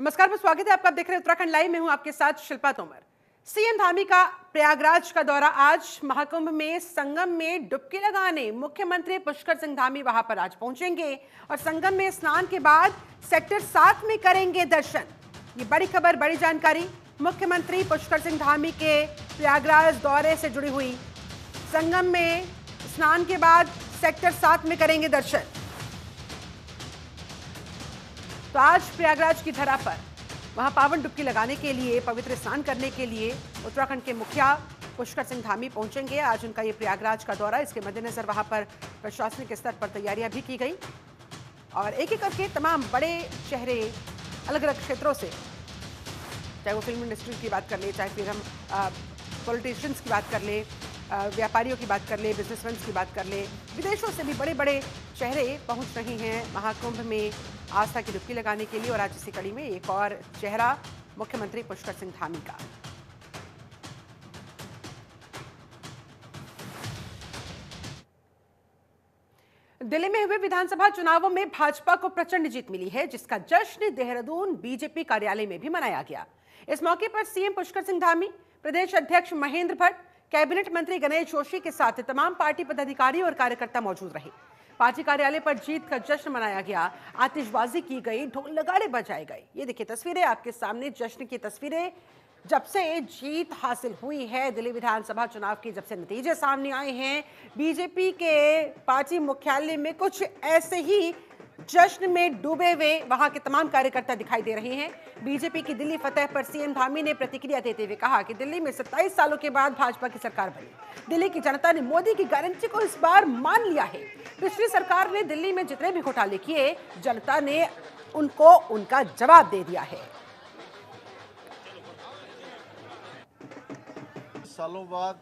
नमस्कार, मैं स्वागत है आपका। आप देख रहे हैं उत्तराखंड लाइव। मैं हूं आपके साथ शिल्पा तोमर। सीएम धामी का प्रयागराज का दौरा आज। महाकुंभ में संगम में डुबकी लगाने मुख्यमंत्री पुष्कर सिंह धामी वहां पर आज पहुंचेंगे और संगम में स्नान के बाद सेक्टर 7 में करेंगे दर्शन। ये बड़ी खबर, बड़ी जानकारी। मुख्यमंत्री पुष्कर सिंह धामी के प्रयागराज दौरे से जुड़ी हुई। संगम में स्नान के बाद सेक्टर 7 में करेंगे दर्शन। तो आज प्रयागराज की धरा पर वहां पावन डुबकी लगाने के लिए, पवित्र स्नान करने के लिए उत्तराखंड के मुखिया पुष्कर सिंह धामी पहुंचेंगे। आज उनका ये प्रयागराज का दौरा, इसके मद्देनजर वहां पर प्रशासनिक स्तर पर तैयारियां भी की गई और एक एक करके तमाम बड़े चेहरे अलग अलग क्षेत्रों से, चाहे वो फिल्म इंडस्ट्री की बात कर ले, चाहे फिर हम पॉलिटिशियंस की बात कर ले, व्यापारियों की बात कर ले, बिजनेसमैन की बात कर ले, विदेशों से भी बड़े बड़े चेहरे पहुंच रहे हैं महाकुंभ में आस्था की डुबकी लगाने के लिए। और आज इसी कड़ी में एक और चेहरा मुख्यमंत्री पुष्कर सिंह धामी का। दिल्ली में हुए विधानसभा चुनावों में भाजपा को प्रचंड जीत मिली है, जिसका जश्न देहरादून बीजेपी कार्यालय में भी मनाया गया। इस मौके पर सीएम पुष्कर सिंह धामी, प्रदेश अध्यक्ष महेंद्र भट्ट, कैबिनेट मंत्री गणेश जोशी के साथ तमाम पार्टी पदाधिकारी और कार्यकर्ता मौजूद रहे। पार्टी कार्यालय पर जीत का जश्न मनाया गया, आतिशबाजी की गई, ढोल नगाड़े बजाए गए। ये देखिए तस्वीरें आपके सामने, जश्न की तस्वीरें। जब से जीत हासिल हुई है दिल्ली विधानसभा चुनाव के, जब से नतीजे सामने आए हैं, बीजेपी के पार्टी मुख्यालय में कुछ ऐसे ही जश्न में डूबे हुए वहां के तमाम कार्यकर्ता दिखाई दे रहे हैं। बीजेपी की दिल्ली फतह पर सीएम धामी ने प्रतिक्रिया देते हुए कहा कि दिल्ली में 27 सालों के बाद भाजपा की सरकार बनी। दिल्ली की जनता ने मोदी की गारंटी को इस बार मान लिया है। पिछली सरकार ने दिल्ली में जितने भी घोटाले किए, जनता ने उनको उनका जवाब दे दिया है। सालों बाद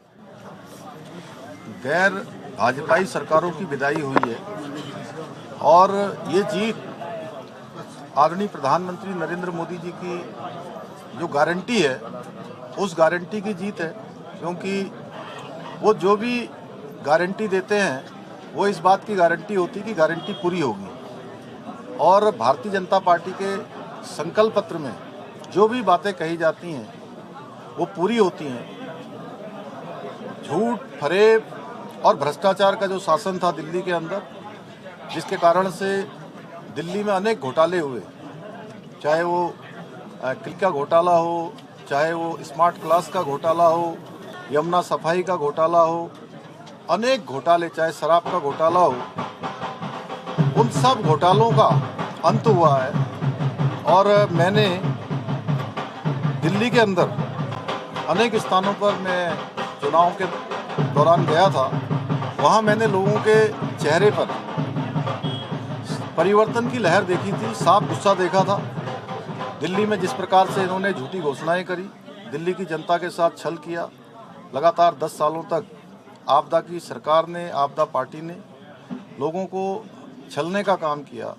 गैर भाजपाई सरकारों की विदाई हुई है और ये जीत आदरणीय प्रधानमंत्री नरेंद्र मोदी जी की जो गारंटी है, उस गारंटी की जीत है। क्योंकि वो जो भी गारंटी देते हैं वो इस बात की गारंटी होती है कि गारंटी पूरी होगी। और भारतीय जनता पार्टी के संकल्प पत्र में जो भी बातें कही जाती हैं वो पूरी होती हैं। झूठ, फरेब और भ्रष्टाचार का जो शासन था दिल्ली के अंदर, जिसके कारण से दिल्ली में अनेक घोटाले हुए, चाहे वो किल का घोटाला हो, चाहे वो स्मार्ट क्लास का घोटाला हो, यमुना सफाई का घोटाला हो, अनेक घोटाले, चाहे शराब का घोटाला हो, उन सब घोटालों का अंत हुआ है। और मैंने दिल्ली के अंदर अनेक स्थानों पर मैं चुनाव के दौरान गया था, वहाँ मैंने लोगों के चेहरे पर परिवर्तन की लहर देखी थी, साफ गुस्सा देखा था। दिल्ली में जिस प्रकार से इन्होंने झूठी घोषणाएं करी, दिल्ली की जनता के साथ छल किया, लगातार 10 सालों तक आपदा की सरकार ने, आपदा पार्टी ने लोगों को छलने का काम किया।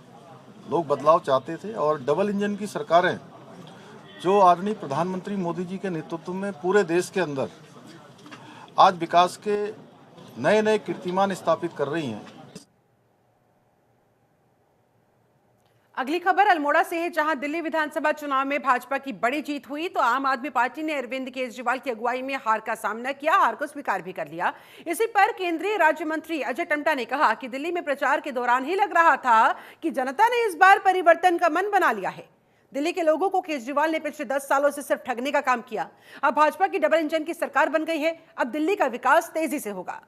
लोग बदलाव चाहते थे और डबल इंजन की सरकारें जो आदरणीय प्रधानमंत्री मोदी जी के नेतृत्व में पूरे देश के अंदर आज विकास के नए नए कीर्तिमान स्थापित कर रही हैं। अगली खबर अल्मोड़ा से है, जहां दिल्ली विधानसभा चुनाव में भाजपा की बड़ी जीत हुई तो आम आदमी पार्टी ने अरविंद केजरीवाल की अगुवाई में हार का सामना किया, हार को स्वीकार भी कर लिया। इसी पर केंद्रीय राज्य मंत्री अजय टम्टा ने कहा कि दिल्ली में प्रचार के दौरान ही लग रहा था कि जनता ने इस बार परिवर्तन का मन बना लिया है। दिल्ली के लोगों को केजरीवाल ने पिछले 10 सालों से सिर्फ ठगने का काम किया। अब भाजपा की डबल इंजन की सरकार बन गई है, अब दिल्ली का विकास तेजी से होगा।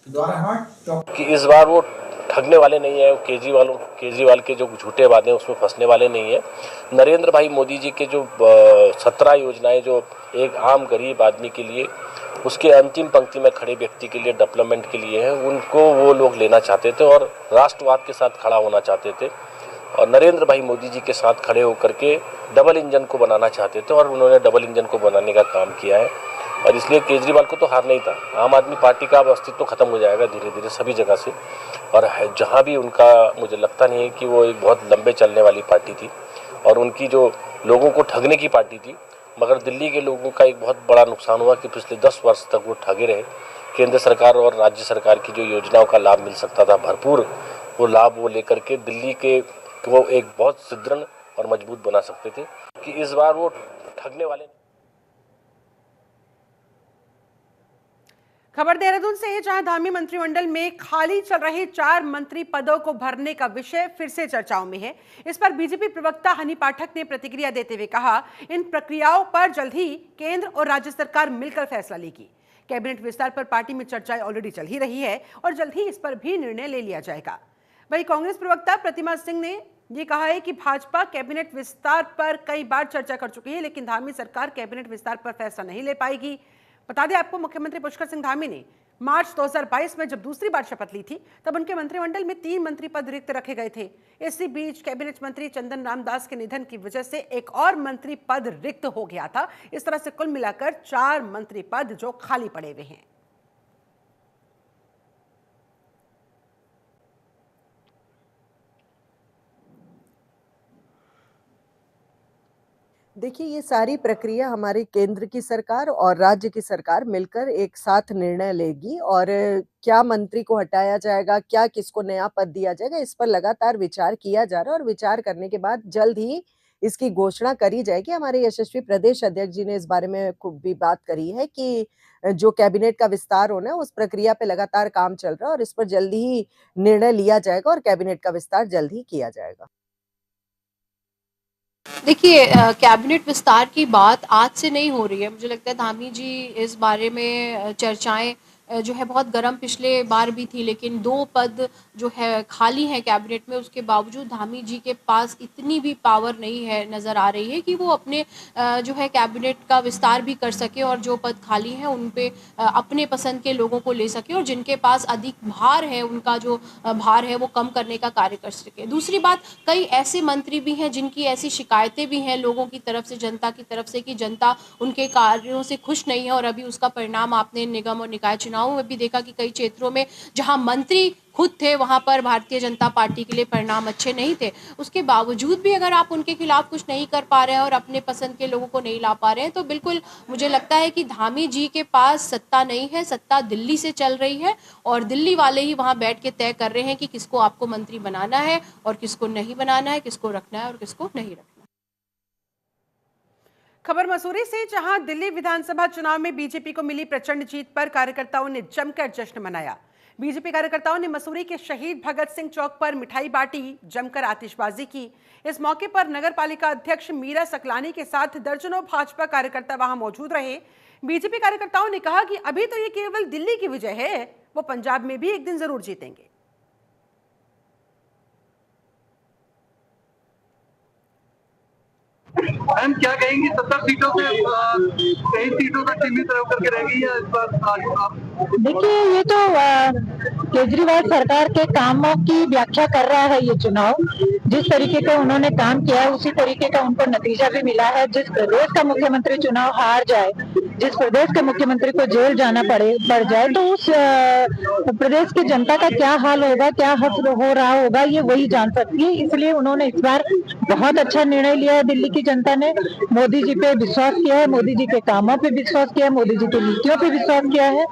कि इस बार वो ठगने वाले नहीं है, केजरीवाल के जो झूठे वादे हैं उसमें फंसने वाले नहीं है। नरेंद्र भाई मोदी जी के जो 17 योजनाएं जो एक आम गरीब आदमी के लिए, उसके अंतिम पंक्ति में खड़े व्यक्ति के लिए, डेवलपमेंट के लिए है, उनको वो लोग लेना चाहते थे और राष्ट्रवाद के साथ खड़ा होना चाहते थे और नरेंद्र भाई मोदी जी के साथ खड़े होकर के डबल इंजन को बनाना चाहते थे और उन्होंने डबल इंजन को बनाने का काम किया है। और इसलिए केजरीवाल को तो हार नहीं था। आम आदमी पार्टी का अब अस्तित्व खत्म हो जाएगा धीरे धीरे सभी जगह से, और जहाँ भी उनका, मुझे लगता नहीं है कि वो एक बहुत लंबे चलने वाली पार्टी थी और उनकी जो लोगों को ठगने की पार्टी थी। मगर दिल्ली के लोगों का एक बहुत बड़ा नुकसान हुआ कि पिछले 10 वर्ष तक वो ठगे रहे, केंद्र सरकार और राज्य सरकार की जो योजनाओं का लाभ मिल सकता था भरपूर, वो लाभ वो लेकर के दिल्ली के वो एक बहुत सुदृढ़ और मजबूत बना सकते थे कि इस बार वो ठगने वाले। खबर देहरादून से है, जहां धामी मंत्रिमंडल में खाली चल रहे 4 मंत्री पदों को भरने का विषय फिर से चर्चाओं में है। इस पर बीजेपी प्रवक्ता हनी पाठक ने प्रतिक्रिया देते हुए कहा, इन प्रक्रियाओं पर जल्द ही केंद्र और राज्य सरकार मिलकर फैसला लेगी। कैबिनेट विस्तार पर पार्टी में चर्चाएं ऑलरेडी चल ही रही है और जल्द ही इस पर भी निर्णय ले लिया जाएगा। वहीं कांग्रेस प्रवक्ता प्रतिमा सिंह ने ये कहा है कि भाजपा कैबिनेट विस्तार पर कई बार चर्चा कर चुकी है, लेकिन धामी सरकार कैबिनेट विस्तार पर फैसला नहीं ले पाएगी। बता दें आपको, मुख्यमंत्री पुष्कर सिंह धामी ने मार्च 2022 में जब दूसरी बार शपथ ली थी, तब उनके मंत्रिमंडल में 3 मंत्री पद रिक्त रखे गए थे। इसी बीच कैबिनेट मंत्री चंदन रामदास के निधन की वजह से एक और मंत्री पद रिक्त हो गया था। इस तरह से कुल मिलाकर 4 मंत्री पद जो खाली पड़े हुए हैं। देखिए, ये सारी प्रक्रिया हमारी केंद्र की सरकार और राज्य की सरकार मिलकर एक साथ निर्णय लेगी और क्या मंत्री को हटाया जाएगा, क्या किसको नया पद दिया जाएगा, इस पर लगातार विचार किया जा रहा है और विचार करने के बाद जल्द ही इसकी घोषणा करी जाएगी। हमारे यशस्वी प्रदेश अध्यक्ष जी ने इस बारे में खूब भी बात करी है कि जो कैबिनेट का विस्तार होना है, उस प्रक्रिया पे लगातार काम चल रहा है और इस पर जल्दी ही निर्णय लिया जाएगा और कैबिनेट का विस्तार जल्द ही किया जाएगा। देखिए, कैबिनेट विस्तार की बात आज से नहीं हो रही है। मुझे लगता है धामी जी इस बारे में चर्चाएं जो है बहुत गर्म पिछले बार भी थी, लेकिन 2 पद जो है खाली हैं कैबिनेट में, उसके बावजूद धामी जी के पास इतनी भी पावर नहीं है, नज़र आ रही है कि वो अपने जो है कैबिनेट का विस्तार भी कर सके और जो पद खाली हैं उन पे अपने पसंद के लोगों को ले सके और जिनके पास अधिक भार है उनका जो भार है वो कम करने का कार्य कर सके। दूसरी बात, कई ऐसे मंत्री भी हैं जिनकी ऐसी शिकायतें भी हैं लोगों की तरफ से, जनता की तरफ से, कि जनता उनके कार्यों से खुश नहीं है और अभी उसका परिणाम आपने निगम और निकाय चुनावों में भी देखा कि कई क्षेत्रों में जहां मंत्री खुद थे वहां पर भारतीय जनता पार्टी के लिए परिणाम अच्छे नहीं थे। उसके बावजूद भी अगर आप उनके खिलाफ कुछ नहीं कर पा रहे हैं और अपने पसंद के लोगों को नहीं ला पा रहे हैं, तो बिल्कुल मुझे लगता है कि धामी जी के पास सत्ता नहीं है, सत्ता दिल्ली से चल रही है और दिल्ली वाले ही वहां बैठ के तय कर रहे हैं कि किसको आपको मंत्री बनाना है और किसको नहीं बनाना है, किसको रखना है और किसको नहीं रखना। खबर मसूरी से, जहां दिल्ली विधानसभा चुनाव में बीजेपी को मिली प्रचंड जीत पर कार्यकर्ताओं ने जमकर जश्न मनाया। बीजेपी कार्यकर्ताओं ने मसूरी के शहीद भगत सिंह चौक पर मिठाई बांटी, जमकर आतिशबाजी की। इस मौके पर नगर पालिका अध्यक्ष मीरा सकलानी के साथ दर्जनों भाजपा कार्यकर्ता वहां मौजूद रहे। बीजेपी कार्यकर्ताओं ने कहा कि अभी तो ये केवल दिल्ली की विजय है, वो पंजाब में भी एक दिन जरूर जीतेंगे। मैम क्या कहेंगी, 70 सीटों पे कई सीटों तक सीमित करके रह गई है इस बार? देखिए, ये तो केजरीवाल सरकार के कामों की व्याख्या कर रहा है। ये चुनाव जिस तरीके का उन्होंने काम किया है उसी तरीके का उनको नतीजा भी मिला है। जिस प्रदेश का मुख्यमंत्री चुनाव हार जाए, जिस प्रदेश के मुख्यमंत्री को जेल जाना पड़ जाए, तो उस प्रदेश की जनता का क्या हाल होगा, क्या हश्र हो रहा होगा, ये वही जान सकती है। इसलिए उन्होंने इस बार बहुत अच्छा निर्णय लिया है। दिल्ली की जनता ने मोदी जी पे विश्वास किया है, मोदी जी के कामों पे विश्वास किया है, मोदी जी की नीतियों पे विश्वास किया है।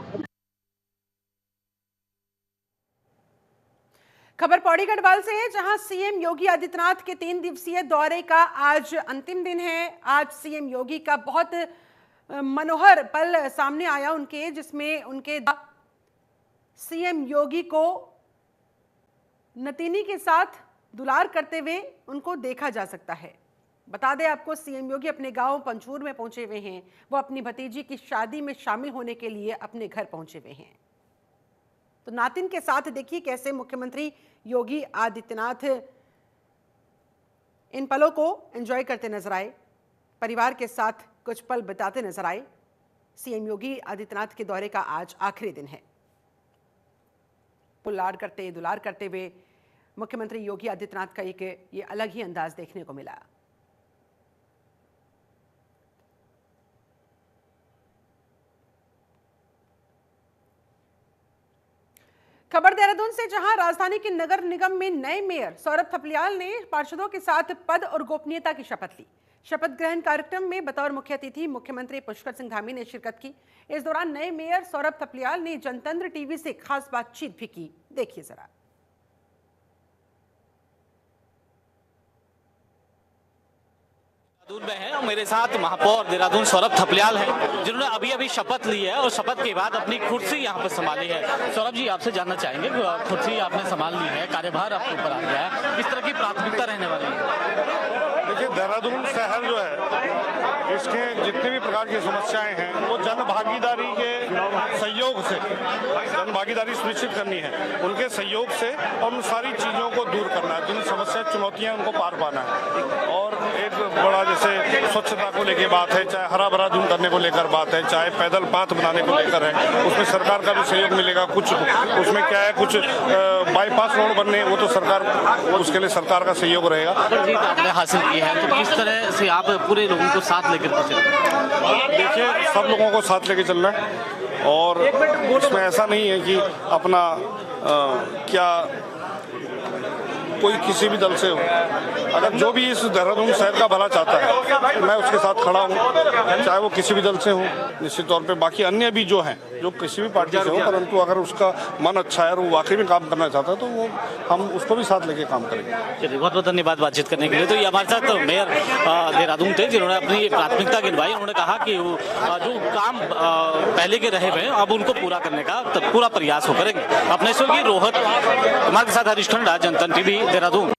खबर पौड़ी गढ़वाल से है, जहां सीएम योगी आदित्यनाथ के 3 दिवसीय दौरे का आज अंतिम दिन है। आज सीएम योगी का बहुत मनोहर पल सामने आया उनके, जिसमें उनके सीएम योगी को नतीनी के साथ दुलार करते हुए उनको देखा जा सकता है। बता दें आपको, सीएम योगी अपने गांव पंचूर में पहुंचे हुए हैं। वो अपनी भतीजी की शादी में शामिल होने के लिए अपने घर पहुंचे हुए हैं। तो नातिन के साथ देखिए कैसे मुख्यमंत्री योगी आदित्यनाथ इन पलों को एंजॉय करते नजर आए, परिवार के साथ कुछ पल बिताते नजर आए। सीएम योगी आदित्यनाथ के दौरे का आज आखिरी दिन है। दुलार करते हुए मुख्यमंत्री योगी आदित्यनाथ का ये अलग ही अंदाज देखने को मिला। खबर देहरादून से, जहां राजधानी के नगर निगम में नए मेयर सौरभ थपलियाल ने पार्षदों के साथ पद और गोपनीयता की शपथ ली। शपथ ग्रहण कार्यक्रम में बतौर मुख्य अतिथि मुख्यमंत्री पुष्कर सिंह धामी ने शिरकत की। इस दौरान नए मेयर सौरभ थपलियाल ने जनतंत्र टीवी से खास बातचीत भी की। देखिए जरा। देहरादून में है और मेरे साथ महापौर देहरादून सौरभ थपलियाल हैं, जिन्होंने अभी अभी शपथ ली है और शपथ के बाद अपनी कुर्सी यहाँ पर संभाली है। सौरभ जी, आपसे जानना चाहेंगे, कुर्सी आपने संभाल ली है, कार्यभार आपके ऊपर आ गया है, किस तरह की प्राथमिकता रहने वाली है? देखिए, देहरादून शहर जो है, इसके जितनी भी प्रकार की समस्याएं हैं वो जन भागीदारी के सहयोग से, जन भागीदारी सुनिश्चित करनी है, उनके सहयोग से, और उन सारी चीज़ों को दूर करना है, जिन समस्या चुनौतियां उनको पार पाना है। और एक बड़ा जैसे स्वच्छता को लेकर बात है, चाहे हरा भरा दून करने को लेकर बात है, चाहे पैदल पाथ बनाने को लेकर है, उसमें सरकार का भी सहयोग मिलेगा। कुछ उसमें क्या है, कुछ बाईपास रोड बनने, वो तो सरकार, उसके लिए सरकार का सहयोग रहेगा। आपने हासिल की है तो किस तरह से आप पूरे लोगों को साथ लेकर चलें? देखिए, सब लोगों को साथ लेके चलना है और इसमें ऐसा नहीं है कि अपना क्या कोई किसी भी दल से हो, अगर जो भी इस देहरादून शहर का भला चाहता है मैं उसके साथ खड़ा हूँ, चाहे वो किसी भी दल से हो। निश्चित तौर पे बाकी अन्य भी जो हैं, जो किसी भी पार्टी से हो, परंतु अगर उसका मन अच्छा है और वो वाकई में काम करना चाहता है तो वो हम उसको भी साथ लेके काम करेंगे। चलिए, बहुत बहुत धन्यवाद बातचीत करने के लिए। तो ये हमारे साथ मेयर देहरादून थे, जिन्होंने अपनी प्राथमिकता गिनवाई। उन्होंने कहा कि जो काम पहले के रहे हुए अब उनको पूरा करने का पूरा प्रयास हो करेंगे। अपने सहयोगी रोहित कुमार के साथ हरीश ठंडा, जनतंत्र टीवी, देहरादून।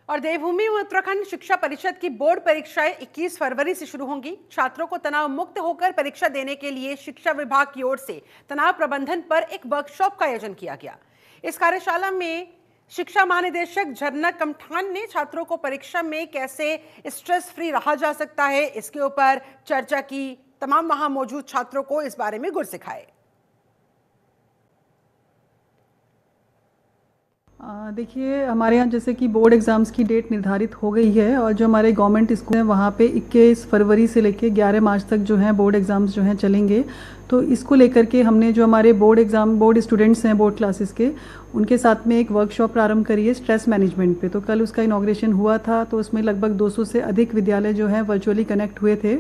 और देवभूमि उत्तराखंड शिक्षा परिषद की बोर्ड परीक्षाएं 21 फरवरी से शुरू होंगी। छात्रों को तनाव मुक्त होकर परीक्षा देने के लिए शिक्षा विभाग की ओर से तनाव प्रबंधन पर एक वर्कशॉप का आयोजन किया गया। इस कार्यशाला में शिक्षा महानिदेशक झरना कमठान ने छात्रों को परीक्षा में कैसे स्ट्रेस फ्री रहा जा सकता है, इसके ऊपर चर्चा की। तमाम वहां मौजूद छात्रों को इस बारे में गुर सिखाए। देखिए, हमारे यहाँ जैसे कि बोर्ड एग्ज़ाम्स की डेट निर्धारित हो गई है और जो हमारे गवर्नमेंट स्कूल हैं वहाँ पे 21 फरवरी से लेकर 11 मार्च तक जो है बोर्ड एग्ज़ाम्स जो हैं चलेंगे। तो इसको लेकर के हमने जो हमारे बोर्ड स्टूडेंट्स हैं बोर्ड क्लासेस के, उनके साथ में एक वर्कशॉप प्रारंभ करी है स्ट्रेस मैनेजमेंट पे। तो कल उसका इनॉग्रेशन हुआ था, तो उसमें लगभग 200 से अधिक विद्यालय जो हैं वर्चुअली कनेक्ट हुए थे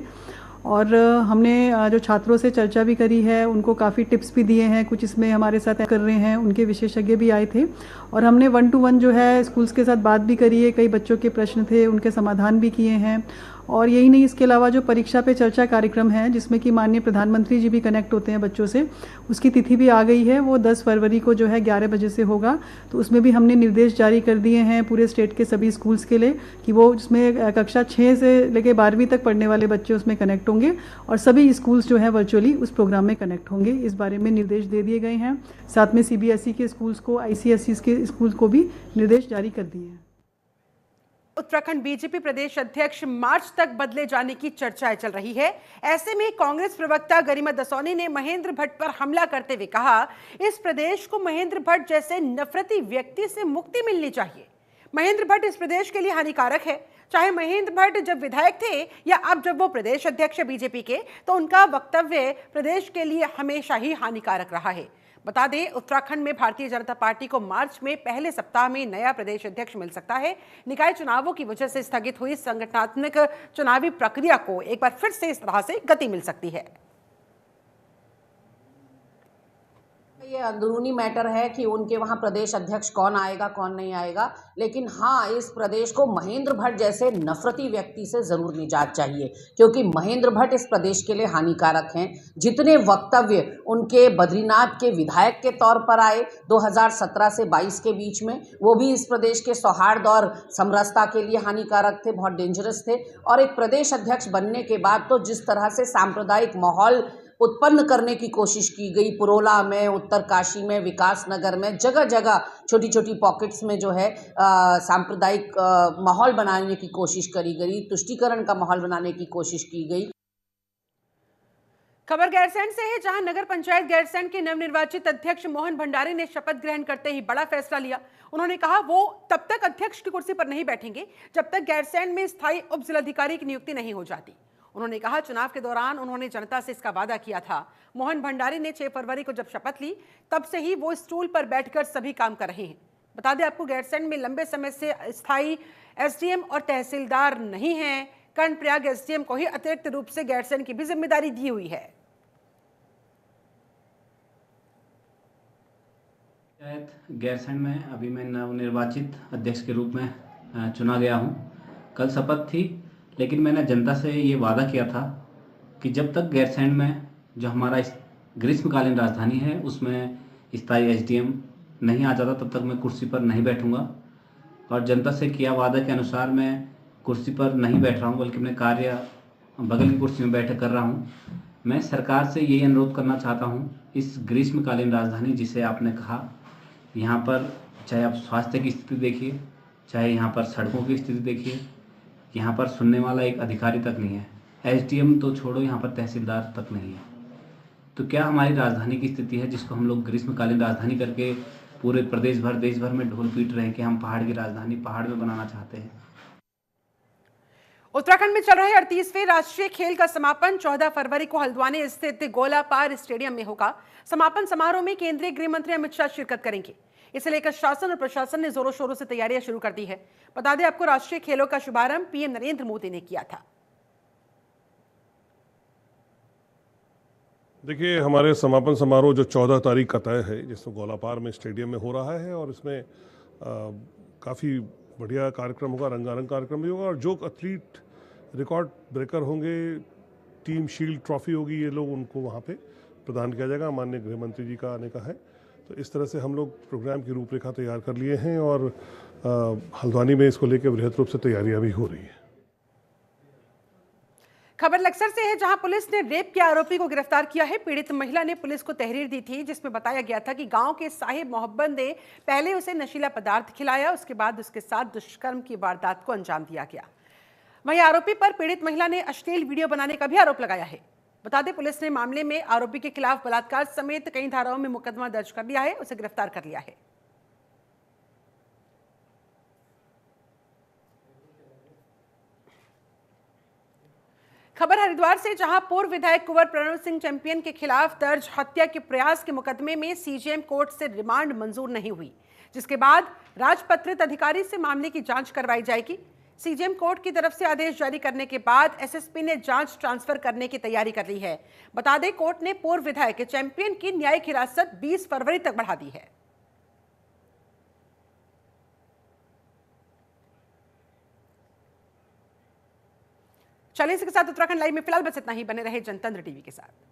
और हमने जो छात्रों से चर्चा भी करी है, उनको काफ़ी टिप्स भी दिए हैं। कुछ इसमें हमारे साथ कर रहे हैं, उनके विशेषज्ञ भी आए थे और हमने 1 to 1 जो है स्कूल्स के साथ बात भी करी है। कई बच्चों के प्रश्न थे, उनके समाधान भी किए हैं। और यही नहीं, इसके अलावा जो परीक्षा पे चर्चा कार्यक्रम है जिसमें कि माननीय प्रधानमंत्री जी भी कनेक्ट होते हैं बच्चों से, उसकी तिथि भी आ गई है। वो 10 फरवरी को जो है 11 बजे से होगा। तो उसमें भी हमने निर्देश जारी कर दिए हैं पूरे स्टेट के सभी स्कूल्स के लिए कि वो उसमें कक्षा 6 से लेकर 12वीं तक पढ़ने वाले बच्चे उसमें कनेक्ट होंगे और सभी स्कूल्स जो है वर्चुअली उस प्रोग्राम में कनेक्ट होंगे। इस बारे में निर्देश दे दिए गए हैं। साथ में CBSE के स्कूल्स को, ICSE के स्कूल्स को भी निर्देश जारी कर दिए हैं। उत्तराखंड बीजेपी प्रदेश अध्यक्ष मार्च तक बदले जाने की चर्चाएं चल रही है। ऐसे में कांग्रेस प्रवक्ता गरिमा दसौनी ने महेंद्र भट्ट पर हमला करते हुए कहा, इस प्रदेश को महेंद्र भट्ट जैसे नफरती व्यक्ति से मुक्ति मिलनी चाहिए। महेंद्र भट्ट इस प्रदेश के लिए हानिकारक है। चाहे महेंद्र भट्ट जब विधायक थे या अब जब वो प्रदेश अध्यक्ष बीजेपी के, तो उनका वक्तव्य प्रदेश के लिए हमेशा ही हानिकारक रहा है। बता दें, उत्तराखंड में भारतीय जनता पार्टी को मार्च में पहले सप्ताह में नया प्रदेश अध्यक्ष मिल सकता है। निकाय चुनावों की वजह से स्थगित हुई संगठनात्मक चुनावी प्रक्रिया को एक बार फिर से इस तरह से गति मिल सकती है। ये अंदरूनी मैटर है कि उनके वहाँ प्रदेश अध्यक्ष कौन आएगा कौन नहीं आएगा, लेकिन हाँ, इस प्रदेश को महेंद्र भट्ट जैसे नफरती व्यक्ति से ज़रूर निजात चाहिए, क्योंकि महेंद्र भट्ट इस प्रदेश के लिए हानिकारक हैं। जितने वक्तव्य उनके बद्रीनाथ के विधायक के तौर पर आए 2017 से 22 के बीच में, वो भी इस प्रदेश के सौहार्द और समरसता के लिए हानिकारक थे, बहुत डेंजरस थे। और एक प्रदेश अध्यक्ष बनने के बाद तो जिस तरह से सांप्रदायिक माहौल उत्पन्न करने की कोशिश की गई, पुरोला में, उत्तरकाशी में, विकास नगर में, जगह जगह छोटी छोटी पॉकेट्स में जो है सांप्रदायिक माहौल बनाने की कोशिश करी गई, तुष्टीकरण का माहौल बनाने की कोशिश की गई। खबर गैरसैंण से है, जहां नगर पंचायत गैरसैंण के नवनिर्वाचित अध्यक्ष मोहन भंडारी ने शपथ ग्रहण करते ही बड़ा फैसला लिया। उन्होंने कहा वो तब तक अध्यक्ष की कुर्सी पर नहीं बैठेंगे जब तक गैरसैंण में स्थायी उप जिलाधिकारी की नियुक्ति नहीं हो जाती। उन्होंने कहा, चुनाव के दौरान उन्होंने जनता से इसका वादा किया था। मोहन भंडारी ने 6 फरवरी को जब शपथ ली, तब से ही वो स्टूल पर बैठकर सभी काम कर रहे हैं। बता दें आपको, गैरसैंण में लंबे समय से स्थायी एसडीएम और तहसीलदार नहीं हैं। कर्णप्रयाग एसडीएम को ही अतिरिक्त रूप से गैरसैंण की भी जिम्मेदारी दी हुई है। गैरसैंण में अभी मैं नवनिर्वाचित अध्यक्ष के रूप में चुना गया हूं। कल शपथ थी, लेकिन मैंने जनता से ये वादा किया था कि जब तक गैरसैंण में जो हमारा ग्रीष्मकालीन राजधानी है उसमें स्थायी एसडीएम नहीं आ जाता तब तक मैं कुर्सी पर नहीं बैठूंगा। और जनता से किया वादा के अनुसार मैं कुर्सी पर नहीं बैठ रहा हूं, बल्कि अपने कार्य बगल की कुर्सी में बैठ कर रहा हूं। मैं सरकार से यही अनुरोध करना चाहता हूं, इस ग्रीष्मकालीन राजधानी जिसे आपने कहा, यहाँ पर चाहे आप स्वास्थ्य की स्थिति देखिए, चाहे यहाँ पर सड़कों की स्थिति देखिए, यहाँ पर सुनने वाला एक अधिकारी तक नहीं है। एसडीएम तो छोड़ो, यहाँ पर तहसीलदार तक नहीं है। तो क्या हमारी राजधानी की स्थिति है जिसको हम लोग ग्रीष्मकालीन राजधानी करके पूरे प्रदेश भर देश भर में ढोल पीट रहे हैं कि हम पहाड़ की राजधानी पहाड़ में बनाना चाहते हैं। उत्तराखंड में चल रहे 38वें राष्ट्रीय खेल का समापन 14 फरवरी को हल्द्वानी स्थित गोलापार स्टेडियम में होगा। समापन समारोह में केंद्रीय गृह मंत्री अमित शाह शिरकत करेंगे। इसे लेकर शासन और प्रशासन ने जोरों शोरों से तैयारियां शुरू कर दी है। बता दें आपको, राष्ट्रीय खेलों का शुभारंभ पीएम नरेंद्र मोदी ने किया था। देखिए, हमारे समापन समारोह जो 14 तारीख का तय है, जिसमें गोलापार में स्टेडियम में हो रहा है, और इसमें काफ़ी बढ़िया कार्यक्रम होगा, रंगारंग कार्यक्रम भी होगा। और जो एथलीट रिकॉर्ड ब्रेकर होंगे, टीम शील्ड ट्रॉफी होगी, ये लोग उनको वहाँ पे प्रदान किया जाएगा। माननीय गृह मंत्री जी का आने का है, तो इस तरह से हम लोग प्रोग्राम की रूपरेखा तैयार कर लिए हैं और हल्द्वानी में इसको लेकर बृहद रूप से तैयारियां भी हो रही हैं। खबर लक्सर से है, जहां पुलिस ने रेप के आरोपी को गिरफ्तार किया है। पीड़ित महिला ने पुलिस को तहरीर दी थी, जिसमें बताया गया था कि गांव के साहिब मोहब्बत ने पहले उसे नशीला पदार्थ खिलाया, उसके बाद उसके साथ दुष्कर्म की वारदात को अंजाम दिया गया। वहीं आरोपी पर पीड़ित महिला ने अश्लील वीडियो बनाने का भी आरोप लगाया है। बता दें, पुलिस ने मामले में आरोपी के खिलाफ बलात्कार समेत कई धाराओं में मुकदमा दर्ज कर लिया है, उसे गिरफ्तार कर लिया है। खबर हरिद्वार से, जहां पूर्व विधायक कुंवर प्रणव सिंह चैंपियन के खिलाफ दर्ज हत्या के प्रयास के मुकदमे में सीजेएम कोर्ट से रिमांड मंजूर नहीं हुई, जिसके बाद राजपत्रित अधिकारी से मामले की जांच करवाई जाएगी। सीजेएम कोर्ट की तरफ से आदेश जारी करने के बाद एसएसपी ने जांच ट्रांसफर करने की तैयारी कर ली है। बता दें, कोर्ट ने पूर्व विधायक चैंपियन की न्यायिक हिरासत 20 फरवरी तक बढ़ा दी है। चलिए, इसके साथ उत्तराखंड लाइव में फिलहाल बस इतना ही। बने रहे जनतंत्र टीवी के साथ।